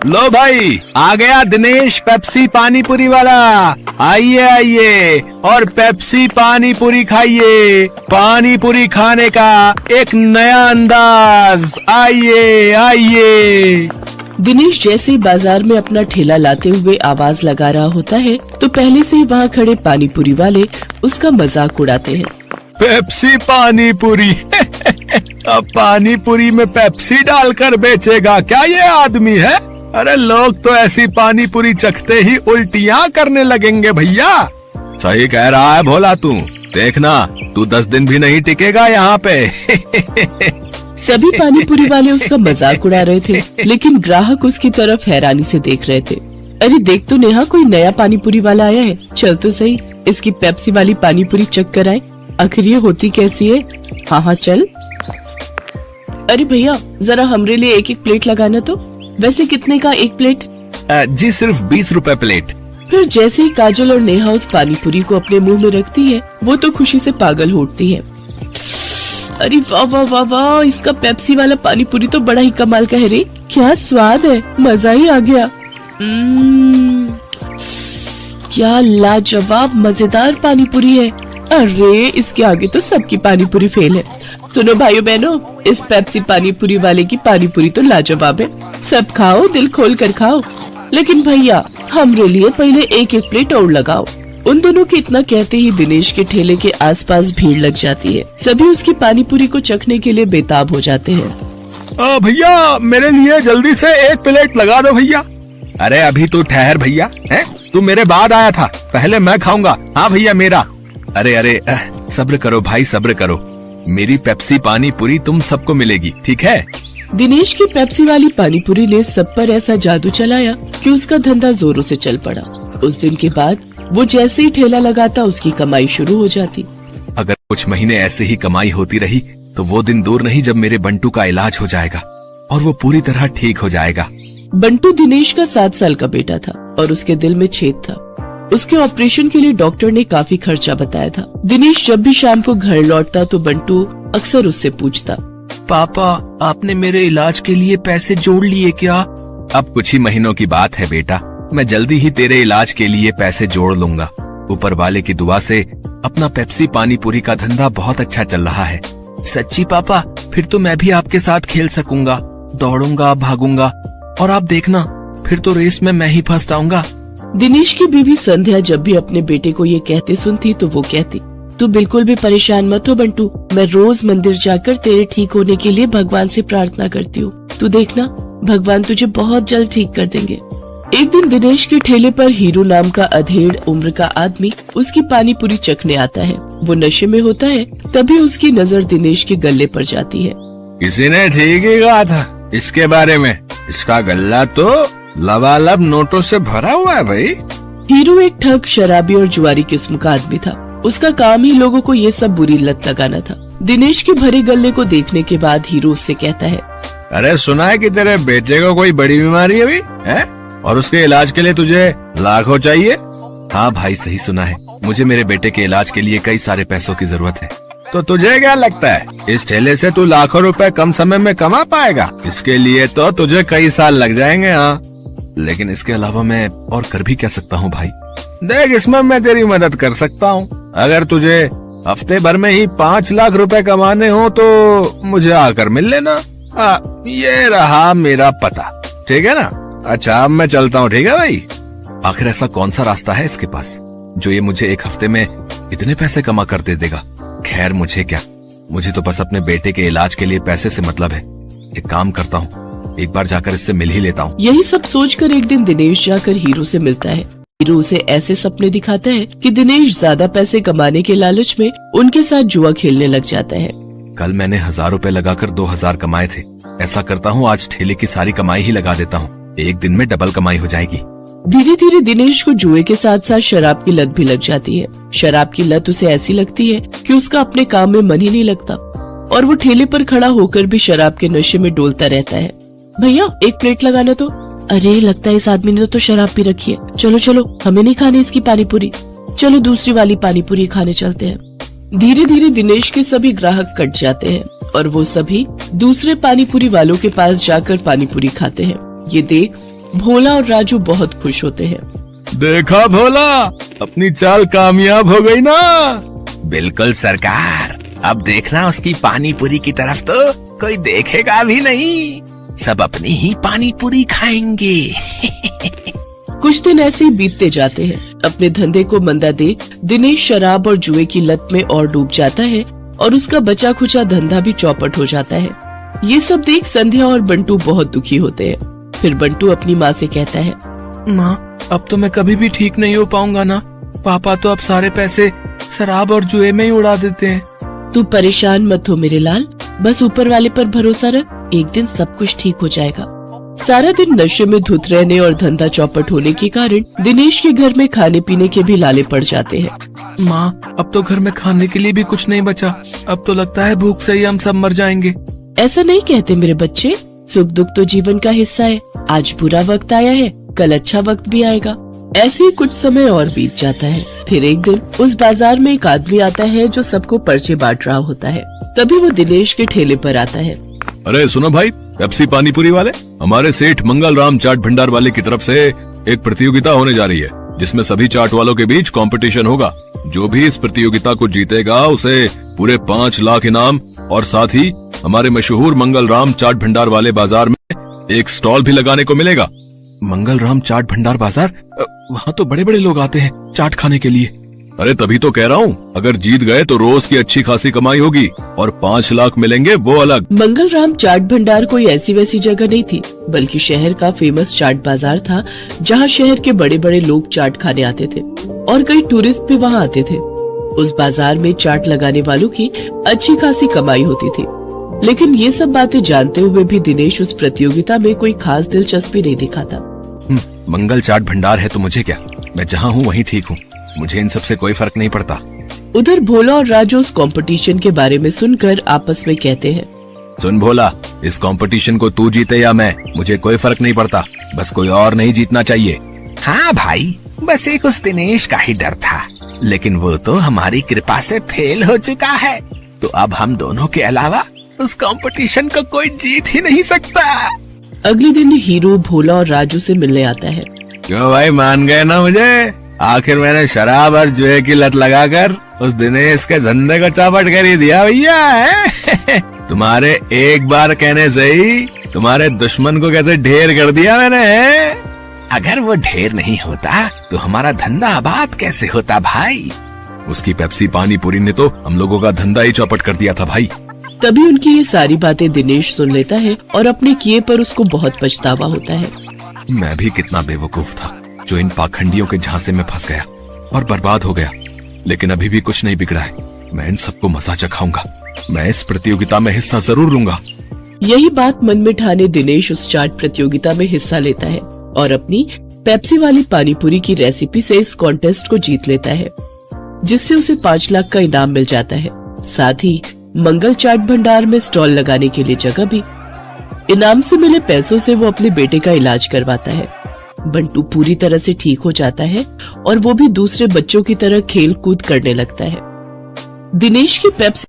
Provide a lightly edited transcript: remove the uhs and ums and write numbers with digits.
लो भाई, आ गया दिनेश पेप्सी पानी पूरी वाला। आइए आइए और पेप्सी पानी पूरी खाइए। पानी पूरी खाने का एक नया अंदाज। आइए आइए। दिनेश जैसे ही बाजार में अपना ठेला लाते हुए आवाज लगा रहा होता है तो पहले से ही वहाँ खड़े पानी पूरी वाले उसका मजाक उड़ाते हैं। पेप्सी पानी पूरी अब पानी पूरी में पेप्सी डालकर बेचेगा क्या ये आदमी है? अरे लोग तो ऐसी पानी पूरी चखते ही उल्टियाँ करने लगेंगे भैया। सही कह रहा है भोला तू। देखना तू 10 दिन भी नहीं टिकेगा यहाँ पे। सभी पानी पूरी वाले उसका मजाक उड़ा रहे थे, लेकिन ग्राहक उसकी तरफ हैरानी से देख रहे थे। अरे देख तो नेहा, कोई नया पानी पूरी वाला आया है। चल तो सही, इसकी पेप्सी वाली पानी पूरी चख कर आए, आखिर ये होती कैसी है। हाँ हाँ चल। अरे भैया जरा हमरे लिए एक एक प्लेट लगाना तो। वैसे कितने का एक प्लेट? जी सिर्फ 20 रुपए प्लेट। फिर जैसे ही काजल और नेहा उस पानी पूरी को अपने मुंह में रखती है, वो तो खुशी से पागल हो उठती है। अरे वाह वाह वाह वाह, इसका पेप्सी वाला पानी पूरी तो बड़ा ही कमाल का है रे। क्या स्वाद है, मजा ही आ गया। क्या लाजवाब मजेदार पानी पूरी है। अरे इसके आगे तो सबकी पानी पूरी फेल है। सुनो भाइयों बहनों, इस पेप्सी पानी पूरी वाले की पानी पूरी तो लाजवाब है। सब खाओ, दिल खोल कर खाओ, लेकिन भैया हमरे लिए पहले एक एक प्लेट और लगाओ। उन दोनों के इतना कहते ही दिनेश के ठेले के आसपास भीड़ लग जाती है। सभी उसकी पानी पूरी को चखने के लिए बेताब हो जाते हैं। भैया मेरे लिए जल्दी से एक प्लेट लगा दो भैया। अरे अभी तू ठहर भैया, है तू मेरे बाद आया था, पहले मैं खाऊंगा। हाँ भैया मेरा। अरे अरे सब्र करो भाई, सब्र करो। मेरी पेप्सी पानी पूरी तुम सबको मिलेगी, ठीक है? दिनेश की पेप्सी वाली पानी पूरी ने सब पर ऐसा जादू चलाया कि उसका धंधा जोरों से चल पड़ा। उस दिन के बाद वो जैसे ही ठेला लगाता उसकी कमाई शुरू हो जाती। अगर कुछ महीने ऐसे ही कमाई होती रही तो वो दिन दूर नहीं जब मेरे बंटू का इलाज हो जाएगा और वो पूरी तरह ठीक हो जाएगा। बंटू दिनेश का 7 साल का बेटा था और उसके दिल में छेद था। उसके ऑपरेशन के लिए डॉक्टर ने काफी खर्चा बताया था। दिनेश जब भी शाम को घर लौटता तो बंटू अक्सर उससे पूछता, पापा आपने मेरे इलाज के लिए पैसे जोड़ लिए क्या? अब कुछ ही महीनों की बात है बेटा, मैं जल्दी ही तेरे इलाज के लिए पैसे जोड़ लूंगा। ऊपर वाले की दुआ से अपना पेप्सी पानी पूरी का धंधा बहुत अच्छा चल रहा है। सच्ची पापा? फिर तो मैं भी आपके साथ खेल सकूंगा, दौड़ूंगा, भागूंगा और आप देखना फिर तो रेस में मैं ही फर्स्ट आऊंगा। दिनेश की बीवी संध्या जब भी अपने बेटे को ये कहते सुनती तो वो कहती, तू बिल्कुल भी परेशान मत हो बंटू, मैं रोज मंदिर जाकर तेरे ठीक होने के लिए भगवान से प्रार्थना करती हूँ। तू देखना भगवान तुझे बहुत जल्द ठीक कर देंगे। एक दिन दिनेश के ठेले पर हीरू नाम का अधेड़ उम्र का आदमी उसकी पानी पूरी चखने आता है। वो नशे में होता है, तभी उसकी नजर दिनेश के गले पर जाती है। किसी ने ठीक ही कहा था इसके बारे में, इसका गल्ला तो लबालब नोटों से भरा हुआ है भाई। हीरू एक ठग, शराबी और जुआरी किस्म का आदमी था। उसका काम ही लोगों को ये सब बुरी लत लगाना था। दिनेश के भरे गले को देखने के बाद हीरू उससे कहता है, अरे सुना है कि तेरे बेटे को कोई बड़ी बीमारी है अभी, है? और उसके इलाज के लिए तुझे लाखों चाहिए? हाँ भाई सही सुना है, मुझे मेरे बेटे के इलाज के लिए कई सारे पैसों की जरूरत है। तो तुझे क्या लगता है इस ठेले से तू लाखों रुपए कम समय में कमा पाएगा? इसके लिए तो तुझे कई साल लग जाएंगे। हाँ लेकिन इसके अलावा मैं और कर भी क्या सकता हूँ भाई? देख इसमें मैं तेरी मदद कर सकता हूँ। अगर तुझे हफ्ते भर में ही 5 लाख रुपए कमाने हो तो मुझे आकर मिल लेना। ये रहा मेरा पता, ठीक है ना? अच्छा अब मैं चलता हूँ, ठीक है भाई? आखिर ऐसा कौन सा रास्ता है इसके पास जो ये मुझे एक हफ्ते में इतने पैसे कमा कर दे देगा? खैर मुझे क्या, मुझे तो बस अपने बेटे के इलाज के लिए पैसे से मतलब है। एक काम करता हूँ, एक बार जाकर इससे मिल ही लेता हूँ। यही सब सोचकर एक दिन दिनेश जाकर हीरू से मिलता है। हीरू उसे ऐसे सपने दिखाता है कि दिनेश ज्यादा पैसे कमाने के लालच में उनके साथ जुआ खेलने लग जाता है। कल मैंने 1000 रुपए लगाकर 2000 कमाए थे। ऐसा करता हूँ आज ठेले की सारी कमाई ही लगा देता हूँ, एक दिन में डबल कमाई हो जाएगी। धीरे धीरे दिनेश को जुए के साथ साथ शराब की लत भी लग जाती है। शराब की लत उसे ऐसी लगती है कि उसका अपने काम में मन ही नहीं लगता और वो ठेले पर खड़ा होकर भी शराब के नशे में डोलता रहता है। भैया एक प्लेट लगाना तो। अरे लगता है इस आदमी ने तो शराब पी रखी है। चलो चलो हमें नहीं खानी इसकी पानी पूरी, चलो दूसरी वाली पानी पूरी खाने चलते हैं। धीरे धीरे दिनेश के सभी ग्राहक कट जाते हैं और वो सभी दूसरे पानी पूरी वालों के पास जाकर पानी पूरी खाते हैं। ये देख भोला और राजू बहुत खुश होते हैं। देखा भोला, अपनी चाल कामयाब हो गई ना। बिल्कुल सरकार, अब देखना उसकी पानी पूरी की तरफ तो कोई देखेगा भी नहीं, सब अपनी ही पानी पूरी खाएंगे। कुछ दिन ऐसे ही बीतते जाते हैं। अपने धंधे को मंदा देख दिनेश शराब और जुए की लत में और डूब जाता है और उसका बचा खुचा धंधा भी चौपट हो जाता है। ये सब देख संध्या और बंटू बहुत दुखी होते हैं। फिर बंटू अपनी माँ से कहता है, माँ, अब तो मैं कभी भी ठीक नहीं हो पाऊंगा ना। पापा तो अब सारे पैसे शराब और जुए में ही उड़ा देते हैं। तू परेशान मत हो मेरे लाल, बस ऊपर वाले पर भरोसा रख, एक दिन सब कुछ ठीक हो जाएगा। सारा दिन नशे में धुत रहने और धंधा चौपट होने के कारण दिनेश के घर में खाने पीने के भी लाले पड़ जाते हैं। माँ, अब तो घर में खाने के लिए भी कुछ नहीं बचा। अब तो लगता है भूख से ही हम सब मर जाएंगे। ऐसा नहीं कहते मेरे बच्चे, सुख दुख तो जीवन का हिस्सा है। आज बुरा वक्त आया है, कल अच्छा वक्त भी आएगा। ऐसे ही कुछ समय और बीत जाता है। फिर एक दिन उस बाजार में एक आदमी आता है जो सबको पर्चे बांट रहा होता है। तभी वो दिनेश के ठेले पर आता है। अरे सुनो भाई, पेप्सी पानीपुरी वाले, हमारे सेठ मंगल राम चाट भंडार वाले की तरफ से एक प्रतियोगिता होने जा रही है, जिसमें सभी चाट वालों के बीच कंपटीशन होगा। जो भी इस प्रतियोगिता को जीतेगा उसे पूरे 5 लाख इनाम और साथ ही हमारे मशहूर मंगल राम चाट भंडार वाले बाजार में एक स्टॉल भी लगाने को मिलेगा। मंगल राम चाट भंडार बाजार, वहाँ तो बड़े बड़े लोग आते हैं चाट खाने के लिए। अरे तभी तो कह रहा हूँ, अगर जीत गए तो रोज की अच्छी खासी कमाई होगी और 5 लाख मिलेंगे वो अलग। मंगल राम चाट भंडार कोई ऐसी वैसी जगह नहीं थी, बल्कि शहर का फेमस चाट बाजार था, जहाँ शहर के बड़े बड़े लोग चाट खाने आते थे और कई टूरिस्ट भी वहाँ आते थे। उस बाजार में चाट लगाने वालों की अच्छी खासी कमाई होती थी। लेकिन ये सब बातें जानते हुए भी दिनेश उस प्रतियोगिता में कोई खास दिलचस्पी नहीं दिखाता। मंगल चाट भंडार है तो मुझे क्या, मैं जहाँ हूँ वहीं ठीक हूँ, मुझे इन सब से कोई फर्क नहीं पड़ता। उधर भोला और राजू उस कंपटीशन के बारे में सुनकर आपस में कहते हैं, सुन भोला, इस कंपटीशन को तू जीते या मैं, मुझे कोई फर्क नहीं पड़ता, बस कोई और नहीं जीतना चाहिए। हाँ भाई, बस एक उस दिनेश का ही डर था, लेकिन वो तो हमारी कृपा से फेल हो चुका है, तो अब हम दोनों के अलावा उस कंपटीशन को कोई जीत ही नहीं सकता। अगले दिन हीरो भोला और राजू से मिलने आता है। क्यों भाई, मान गए ना मुझे? आखिर मैंने शराब और जुए की लत लगाकर उस दिनेश के धंधे को चौपट कर ही दिया भैया। तुम्हारे एक बार कहने से ही तुम्हारे दुश्मन को कैसे ढेर कर दिया मैंने। अगर वो ढेर नहीं होता तो हमारा धंधा आबाद कैसे होता भाई? उसकी पेप्सी पानीपुरी ने तो हम लोगों का धंधा ही चौपट कर दिया था भाई। तभी उनकी ये सारी बातें दिनेश सुन लेता है और अपने किए पर उसको बहुत पछतावा होता है। मैं भी कितना बेवकूफ था जो इन पाखंडियों के झांसे में फंस गया और बर्बाद हो गया, लेकिन अभी भी कुछ नहीं बिगड़ा है। मैं इन सबको मजा चखाऊंगा, मैं इस प्रतियोगिता में हिस्सा जरूर लूंगा। यही बात मन में ठाने दिनेश उस चाट प्रतियोगिता में हिस्सा लेता है और अपनी पेप्सी वाली पानीपुरी की रेसिपी से इस कॉन्टेस्ट को जीत लेता है, जिससे उसे 5 लाख का इनाम मिल जाता है। साथ ही मंगल चाट भंडार में स्टॉल लगाने के लिए जगह भी। इनाम से मिले पैसों से वो अपने बेटे का इलाज करवाता है। बंटू पूरी तरह से ठीक हो जाता है और वो भी दूसरे बच्चों की तरह खेल कूद करने लगता है। दिनेश की पेप्सी